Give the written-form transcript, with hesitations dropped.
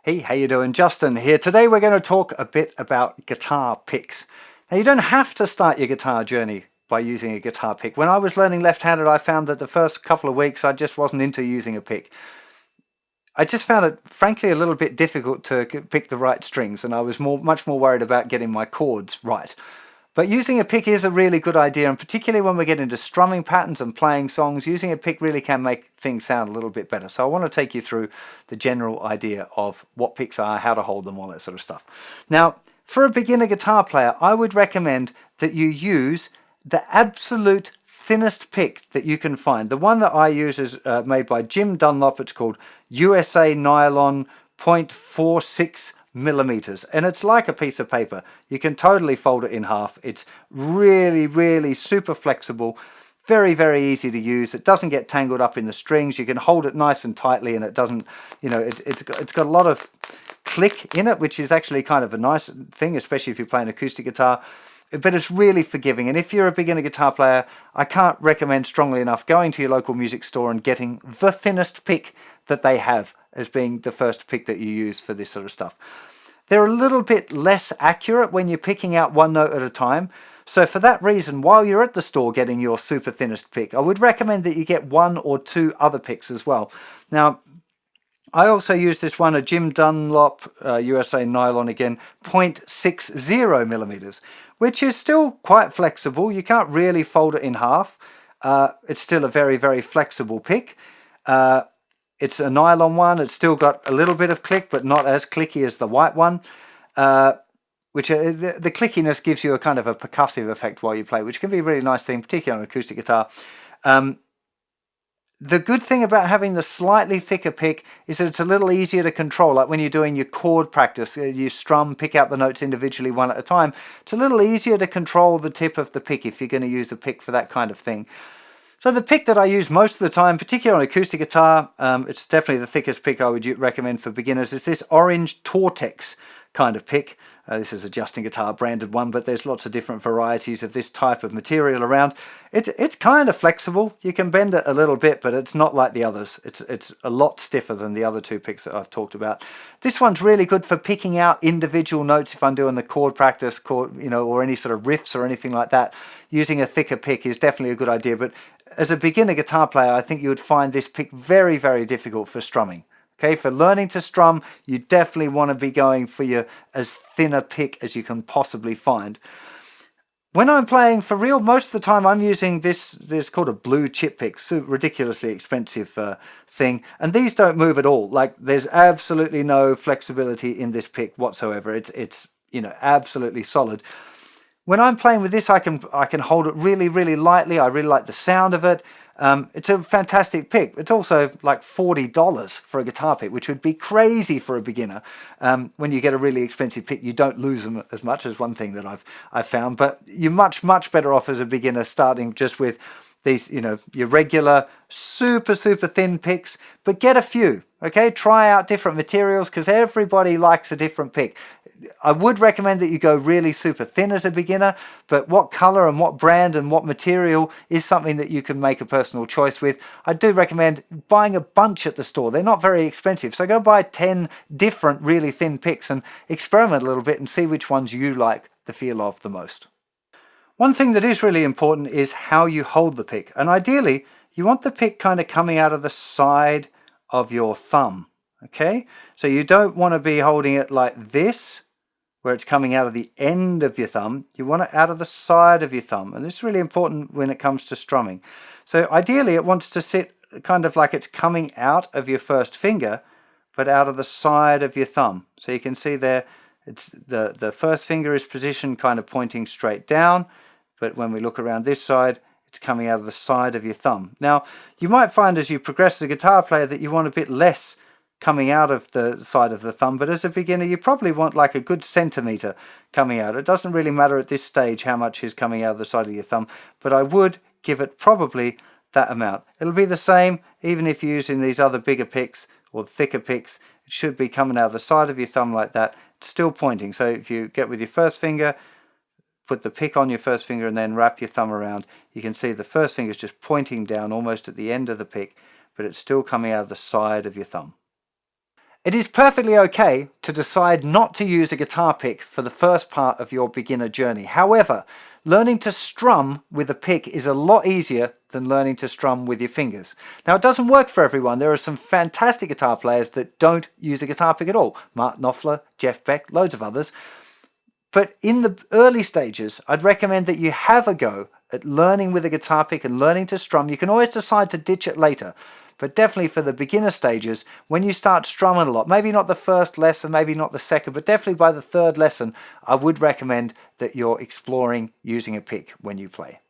Hey, how you doing? Justin here. Today we're going to talk a bit about guitar picks. Now you don't have to start your guitar journey by using a guitar pick. When I was learning left-handed, I found that the first couple of weeks I just wasn't into using a pick. I just found it, frankly, a little bit difficult to pick the right strings, and I was much more worried about getting my chords right. But using a pick is a really good idea, and particularly when we get into strumming patterns and playing songs, using a pick really can make things sound a little bit better. So I want to take you through the general idea of what picks are, how to hold them, all that sort of stuff. Now, for a beginner guitar player, I would recommend that you use the absolute thinnest pick that you can find. The one that I use is made by Jim Dunlop. It's called USA Nylon 0.46 millimeters, and it's like a piece of paper. You can totally fold it in half. It's really super flexible, very easy to use. It doesn't get tangled up in the strings. You can hold it nice and tightly, and it doesn't, it's got a lot of click in it, which is actually kind of a nice thing, especially if you're playing acoustic guitar. But it's really forgiving, and if you're a beginner guitar player, I can't recommend strongly enough going to your local music store and getting the thinnest pick that they have as being the first pick that you use for this sort of stuff. They're a little bit less accurate when you're picking out one note at a time. So for that reason, while you're at the store getting your super thinnest pick, I would recommend that you get one or two other picks as well. Now, I also use this one, a Jim Dunlop USA Nylon again, 0.60 millimeters, which is still quite flexible. You can't really fold it in half. It's still a very flexible pick. It's a nylon one. It's still got a little bit of click, but not as clicky as the white one, which the clickiness gives you a kind of a percussive effect while you play, which can be a really nice thing, particularly on an acoustic guitar. The good thing about having the slightly thicker pick is that it's a little easier to control. Like when you're doing your chord practice, you strum, pick out the notes individually one at a time. It's a little easier to control the tip of the pick if you're going to use a pick for that kind of thing. So the pick that I use most of the time, particularly on acoustic guitar, it's definitely the thickest pick I would recommend for beginners, is this orange Tortex kind of pick. This is a JustinGuitar branded one, but there's lots of different varieties of this type of material around. It's kind of flexible. You can bend it a little bit, but it's not like the others. It's a lot stiffer than the other two picks that I've talked about. This one's really good for picking out individual notes if I'm doing the chord practice, or any sort of riffs or anything like that. Using a thicker pick is definitely a good idea, but as a beginner guitar player, I think you would find this pick very difficult for strumming. Okay, for learning to strum, you definitely want to be going for your as thin a pick as you can possibly find. When I'm playing for real, most of the time I'm using this called a blue chip pick, ridiculously expensive thing, and these don't move at all. Like there's absolutely no flexibility in this pick whatsoever. It's absolutely solid. When I'm playing with this, I can hold it really lightly. I really like the sound of it. It's a fantastic pick. It's also like $40 for a guitar pick, which would be crazy for a beginner. When you get a really expensive pick, you don't lose them as much, as one thing that I've found. But you're much better off as a beginner starting just with these, your regular super thin picks, but get a few. Okay, try out different materials because everybody likes a different pick. I would recommend that you go really super thin as a beginner, but what color and what brand and what material is something that you can make a personal choice with. I do recommend buying a bunch at the store. They're not very expensive, so go buy 10 different really thin picks and experiment a little bit and see which ones you like the feel of the most. One thing that is really important is how you hold the pick, and ideally you want the pick kind of coming out of the side of your thumb. Okay, so you don't want to be holding it like this, where it's coming out of the end of your thumb. You want it out of the side of your thumb, and this is really important when it comes to strumming. So ideally it wants to sit kind of like it's coming out of your first finger, but out of the side of your thumb. So you can see there, it's the first finger is positioned kind of pointing straight down, but when we look around this side, it's coming out of the side of your thumb. Now, you might find as you progress as a guitar player that you want a bit less coming out of the side of the thumb, but as a beginner you probably want like a good centimeter coming out. It doesn't really matter at this stage how much is coming out of the side of your thumb, but I would give it probably that amount. It'll be the same even if you're using these other bigger picks or thicker picks. It should be coming out of the side of your thumb like that. It's still pointing. So if you get with your first finger, put the pick on your first finger and then wrap your thumb around, you can see the first finger is just pointing down almost at the end of the pick, but it's still coming out of the side of your thumb. It is perfectly okay to decide not to use a guitar pick for the first part of your beginner journey. However, learning to strum with a pick is a lot easier than learning to strum with your fingers. Now, it doesn't work for everyone. There are some fantastic guitar players that don't use a guitar pick at all. Mark Knopfler, Jeff Beck, loads of others. But in the early stages, I'd recommend that you have a go at learning with a guitar pick and learning to strum. You can always decide to ditch it later. But definitely for the beginner stages, when you start strumming a lot, maybe not the first lesson, maybe not the second, but definitely by the third lesson, I would recommend that you're exploring using a pick when you play.